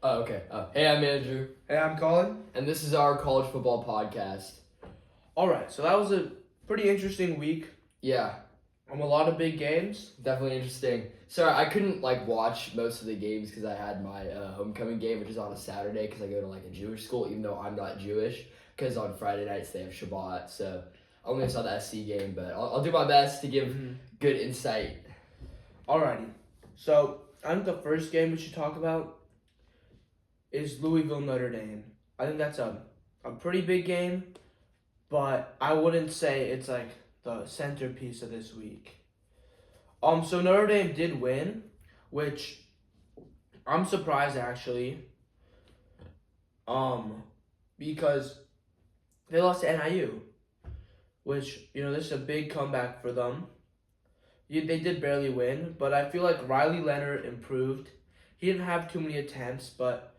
Oh, okay. Hey, I'm Andrew, Hey, I'm Colin. and this is our college football podcast. Alright, so that was a pretty interesting week. Yeah, A lot of big games. definitely interesting. Sorry, I couldn't watch most of the games because I had my homecoming game, which is on a Saturday because I go to a Jewish school, even though I'm not Jewish. Because on Friday nights they have Shabbat, so I only saw the SC game, but I'll do my best to give good insight. Alrighty, so I think the first game we should talk about is Louisville Notre Dame. I think that's a pretty big game, but I wouldn't say it's like the centerpiece of this week. So Notre Dame did win, which I'm surprised actually. Because they lost to NIU, which this is a big comeback for them. They did barely win, but I feel like Riley Leonard improved. He didn't have too many attempts, but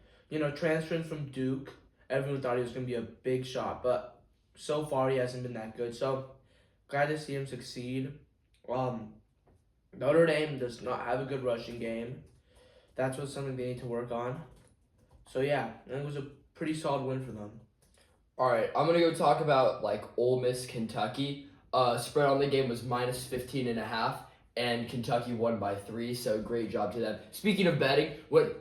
transferring from Duke, everyone thought he was going to be a big shot, but so far he hasn't been that good. So glad to see him succeed. Notre Dame does not have a good rushing game. That's something they need to work on. So yeah, it was a pretty solid win for them. All right, I'm gonna go talk about Ole Miss, Kentucky. Spread on the game was minus 15.5, and Kentucky won by 3. So great job to them. Speaking of betting,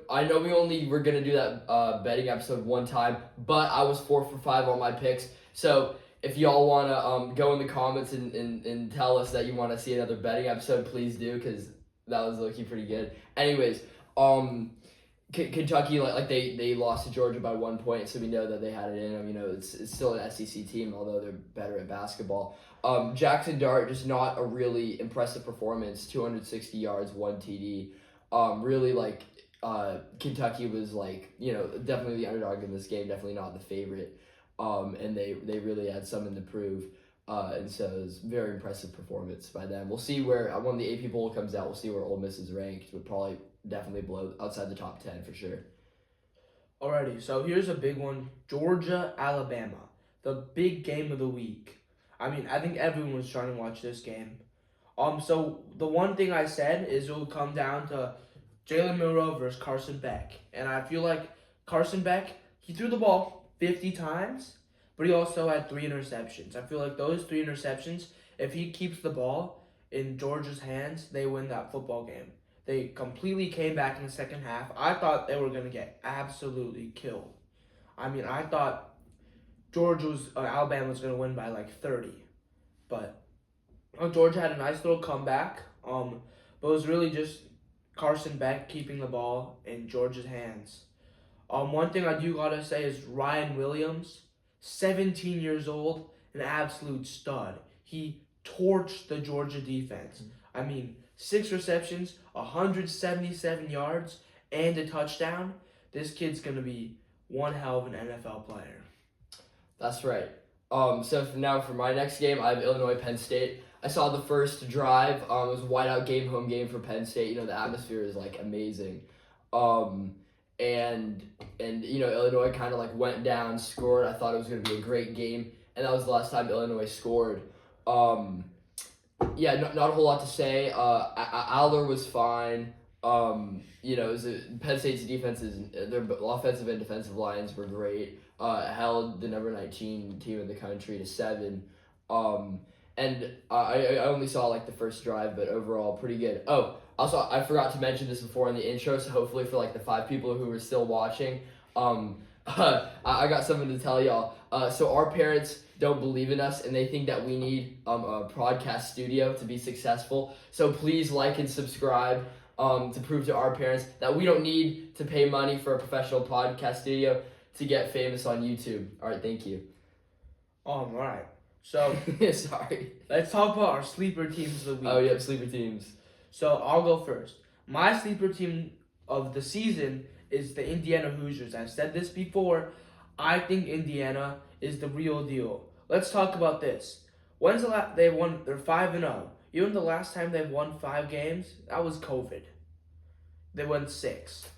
I know we only were gonna do that betting episode one time, but I was 4 for 5 on my picks. So if y'all wanna go in the comments and tell us that you want to see another betting episode, please do, because that was looking pretty good. Anyways, Kentucky, they lost to Georgia by 1 point, so we know that they had it in them. It's still an SEC team, although they're better at basketball. Jackson Dart, just not a really impressive performance. 260 yards, 1 TD. Kentucky was definitely the underdog in this game, definitely not the favorite. And they really had something to prove. And so it was a very impressive performance by them. We'll see where when the AP poll comes out, we'll see where Ole Miss is ranked, but probably definitely below, outside the top 10 for sure. Alrighty, so here's a big one. Georgia, Alabama. The big game of the week. I mean, I think everyone was trying to watch this game. So the one thing I said is it will come down to Jalen Milroe versus Carson Beck. And I feel like Carson Beck, he threw the ball 50 times, but he also had 3 interceptions. I feel like those 3 interceptions, if he keeps the ball in Georgia's hands, they win that football game. They completely came back in the second half. I thought they were going to get absolutely killed. I mean, I thought Alabama was going to win by 30. But Georgia had a nice little comeback. But it was really just Carson Beck keeping the ball in Georgia's hands. One thing I do got to say is Ryan Williams, 17 years old, an absolute stud. He torched the Georgia defense. I mean, 6 receptions, 177 yards, and a touchdown. This kid's going to be one hell of an NFL player. That's right. So now for my next game, I have Illinois, Penn State. I saw the first drive. It was a whiteout game, home game for Penn State. The atmosphere is amazing. And Illinois kind of went down, scored. I thought it was going to be a great game, and that was the last time Illinois scored. Yeah, not a whole lot to say. Aller was fine. Penn State's defenses, their offensive and defensive lines were great. Held the number 19 team in the country to 7. And I only saw the first drive, but overall pretty good. Oh, also I forgot to mention this before in the intro, so hopefully for the 5 people who are still watching, I got something to tell y'all. So our parents don't believe in us, and they think that we need a podcast studio to be successful. So please like and subscribe to prove to our parents that we don't need to pay money for a professional podcast studio to get famous on YouTube. All right, thank you. All right. So sorry. Let's talk about our sleeper teams of the week. Oh, yeah, sleeper teams. So I'll go first. My sleeper team of the season is the Indiana Hoosiers. I've said this before. I think Indiana is the real deal. Let's talk about this. When's the last they won? They're 5-0. You know the last time they won 5 games? That was COVID. They won 6.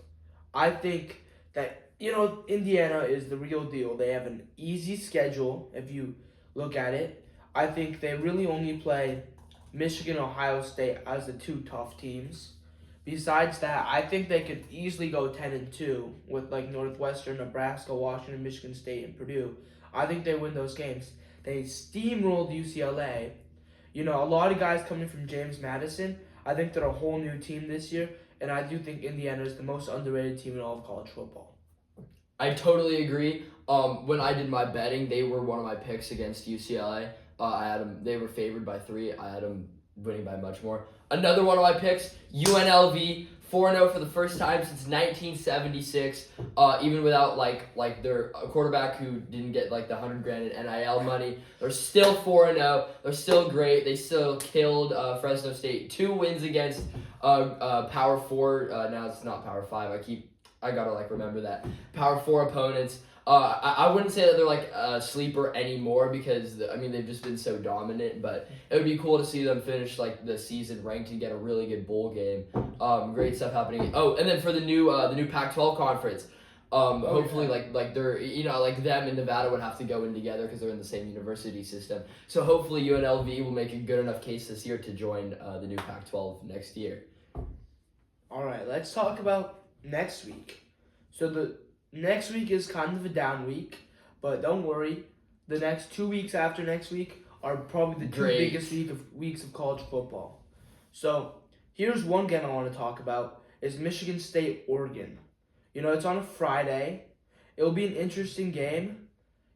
I think that Indiana is the real deal. They have an easy schedule if you look at it. I think they really only play Michigan, Ohio State as the 2 tough teams. Besides that, I think they could easily go 10-2 with like Northwestern, Nebraska, Washington, Michigan State, and Purdue. I think they win those games. They steamrolled UCLA. You know, a lot of guys coming from James Madison. I think they're a whole new team this year, and I do think Indiana is the most underrated team in all of college football. I totally agree. When I did my betting, they were one of my picks against UCLA. I had them. They were favored by 3. I had them winning by much more. Another one of my picks, UNLV, 4-0 for the first time since 1976. Even without like their quarterback who didn't get like the $100,000 in NIL money, they're still 4-0. They're still great. They still killed Fresno State. 2 wins against Power 4. Now it's not Power 5. I gotta like remember that. Power 4 opponents. I wouldn't say that they're like a sleeper anymore because they've just been so dominant. But it would be cool to see them finish like the season ranked and get a really good bowl game. Great stuff happening. Oh, and then for the new Pac-12 conference, hopefully like they're like them and Nevada would have to go in together because they're in the same university system. So hopefully UNLV will make a good enough case this year to join the new Pac-12 next year. All right, let's talk about next week. So the next week is kind of a down week, but don't worry. The next 2 weeks after next week are probably the 2 biggest weeks of college football. So here's one game I want to talk about is Michigan State, Oregon. You know, it's on a Friday. It'll be an interesting game.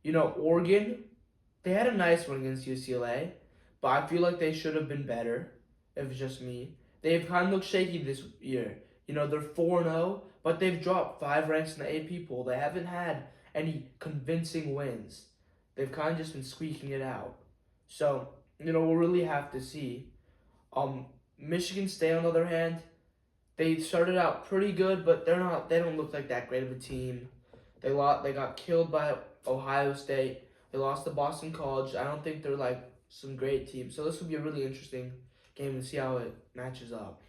You know, Oregon, they had a nice one against UCLA, but I feel like they should have been better, if it's just me. They've kind of looked shaky this year. You know, they're 4-0, but they've dropped 5 ranks in the AP poll. They haven't had any convincing wins. They've kind of just been squeaking it out. So, you know, we'll really have to see. Michigan State, on the other hand, they started out pretty good, but they don't look like that great of a team. They got killed by Ohio State. They lost to Boston College. I don't think they're like some great team. So this will be a really interesting game to see how it matches up.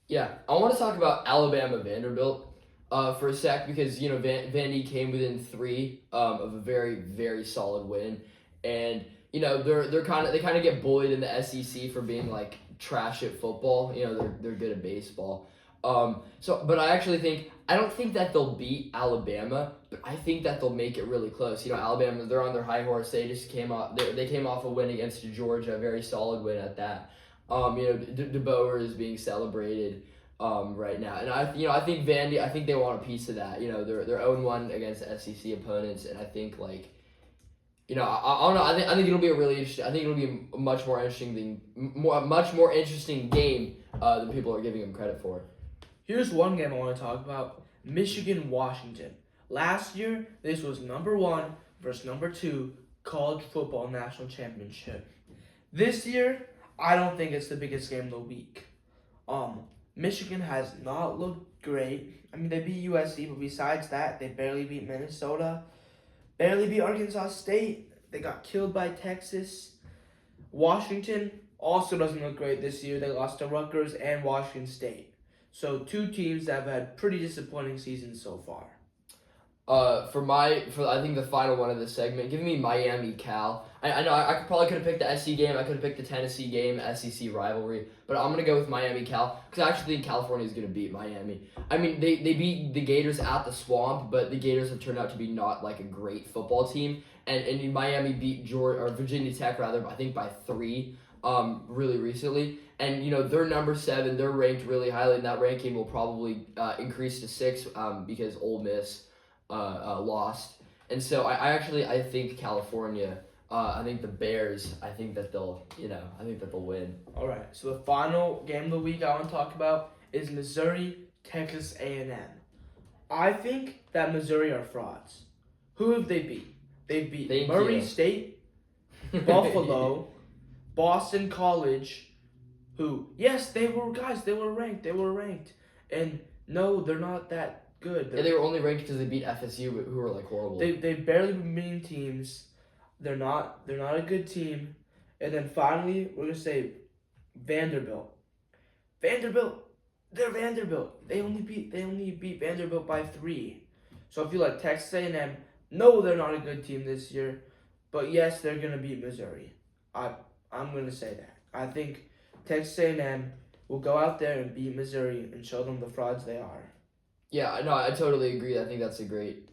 Yeah, I want to talk about Alabama Vanderbilt for a sec because you know Vandy came within 3 of a very very solid win, and you know they kind of get bullied in the SEC for being like trash at football. You know they're good at baseball. But I don't think that they'll beat Alabama, but I think that they'll make it really close. You know Alabama, they're on their high horse. They just came off a win against Georgia, a very solid win at that. DeBoer is being celebrated right now, and I think Vandy. I think they want a piece of that. You know, they're 0-1 against SEC opponents, and I think I don't know. I think it'll be a really interesting. I think it'll be a much more interesting game than people are giving them credit for. Here's one game I want to talk about: Michigan, Washington. Last year, this was number 1 versus number 2 college football national championship. This year, I don't think it's the biggest game of the week. Michigan has not looked great. I mean, they beat USC, but besides that, they barely beat Minnesota, barely beat Arkansas State. They got killed by Texas. Washington also doesn't look great this year. They lost to Rutgers and Washington State. So 2 teams that have had pretty disappointing seasons so far. For I think the final one of this segment, give me Miami Cal. I know I probably could have picked the SC game. I could have picked the Tennessee game, SEC rivalry, but I'm gonna go with Miami Cal because I actually think California is gonna beat Miami. I mean they beat the Gators at the Swamp, but the Gators have turned out to be not like a great football team. And Miami beat Virginia Tech rather, I think by 3 really recently. And you know they're number 7. They're ranked really highly, and that ranking will probably increase to 6 because Ole Miss lost. And so I think California. I think the Bears. I think that they'll win. All right. So the final game of the week I want to talk about is Missouri, Texas A&M. I think that Missouri are frauds. Who have they beat? They beat Murray State, Buffalo, Boston College. Who? Yes, they were ranked. And no, they're not that good. They were only ranked because they beat FSU, who were like horrible. They've barely been beating teams. They're not a good team. And then finally, we're gonna say Vanderbilt. They're Vanderbilt. They only beat Vanderbilt by 3. So I feel like Texas A&M. No, they're not a good team this year. But yes, they're gonna beat Missouri. I'm gonna say that. I think Texas A&M will go out there and beat Missouri and show them the frauds they are. Yeah, no, I totally agree. I think that's a great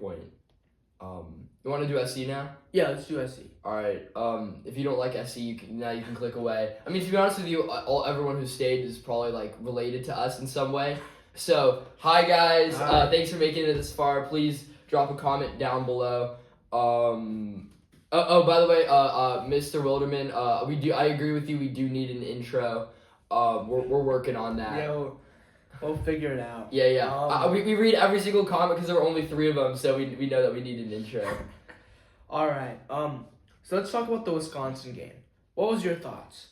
point. You want to do SC now? Yeah, let's do SC. All right. If you don't like SC, you can click away. I mean, to be honest with you, everyone who stayed is probably like related to us in some way. So, hi guys. Hi. Thanks for making it this far. Please drop a comment down below. By the way, Mr. Wilderman, I agree with you. We do need an intro. We're working on that. Yeah, we'll figure it out. Yeah. We read every single comment because there were only 3 of them, so we know that we need an intro. All right. So let's talk about the Wisconsin game. What was your thoughts?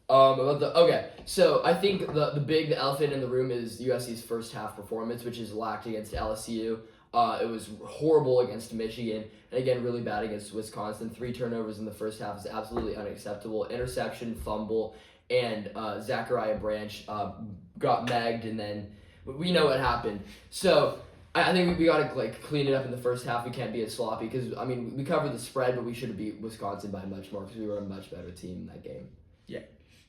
So I think the elephant in the room is USC's first half performance, which is lacked against LSU. It was horrible against Michigan, and again, really bad against Wisconsin. 3 turnovers in the first half is absolutely unacceptable. Interception, fumble, and Zachariah Branch got megged, and then we know what happened. So I think we got to like clean it up in the first half. We can't be as sloppy because I mean we covered the spread, but we should have beat Wisconsin by much more because we were a much better team in that game. Yeah,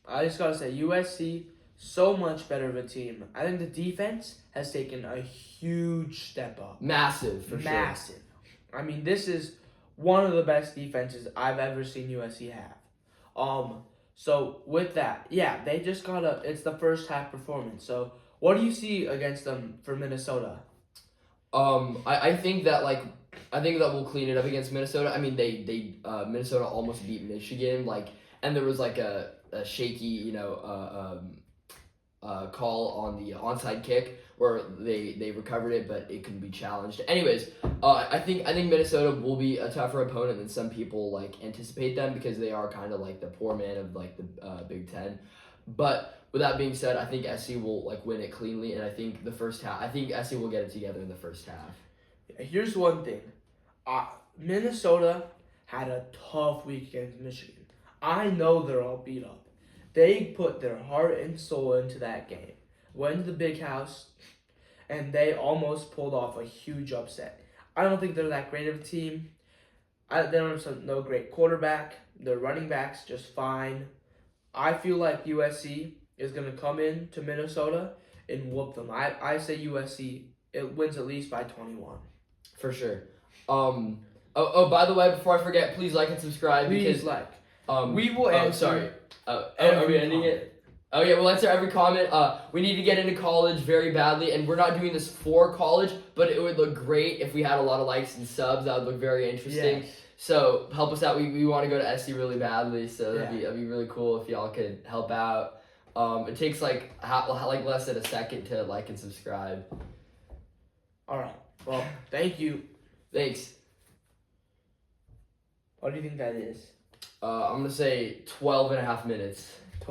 I just gotta say USC so much better of a team. I think the defense has taken a huge step up. Massive, for sure. Massive. I mean, this is one of the best defenses I've ever seen USC have. So with that, yeah, they just it's the first half performance. So what do you see against them for Minnesota? I think that we'll clean it up against Minnesota. I mean, they Minnesota almost beat Michigan, and there was a shaky, call on the onside kick where they recovered it, but it couldn't be challenged. Anyways, I think Minnesota will be a tougher opponent than some people anticipate them because they are kind of like the poor man of the Big Ten. But with that being said, I think SC will win it cleanly, and I think SC will get it together in the first half. Here's one thing, Minnesota had a tough week against Michigan. I know they're all beat up. They put their heart and soul into that game. Went to the big house, and they almost pulled off a huge upset. I don't think they're that great of a team. They don't have no great quarterback. Their running back's just fine. I feel like USC is going to come in to Minnesota and whoop them. I say USC, it wins at least by 21. For sure. By the way, before I forget, please like and subscribe. We will answer. Are we ending it? Oh yeah, we'll answer every comment. We need to get into college very badly, and we're not doing this for college, but it would look great if we had a lot of likes and subs. That would look very interesting. Yes. So help us out. We want to go to SC really badly, so that'd be really cool if y'all could help out. It takes less than a second to like and subscribe. All right. Well, thank you. Thanks. What do you think that is? I'm gonna say 12 and a half minutes.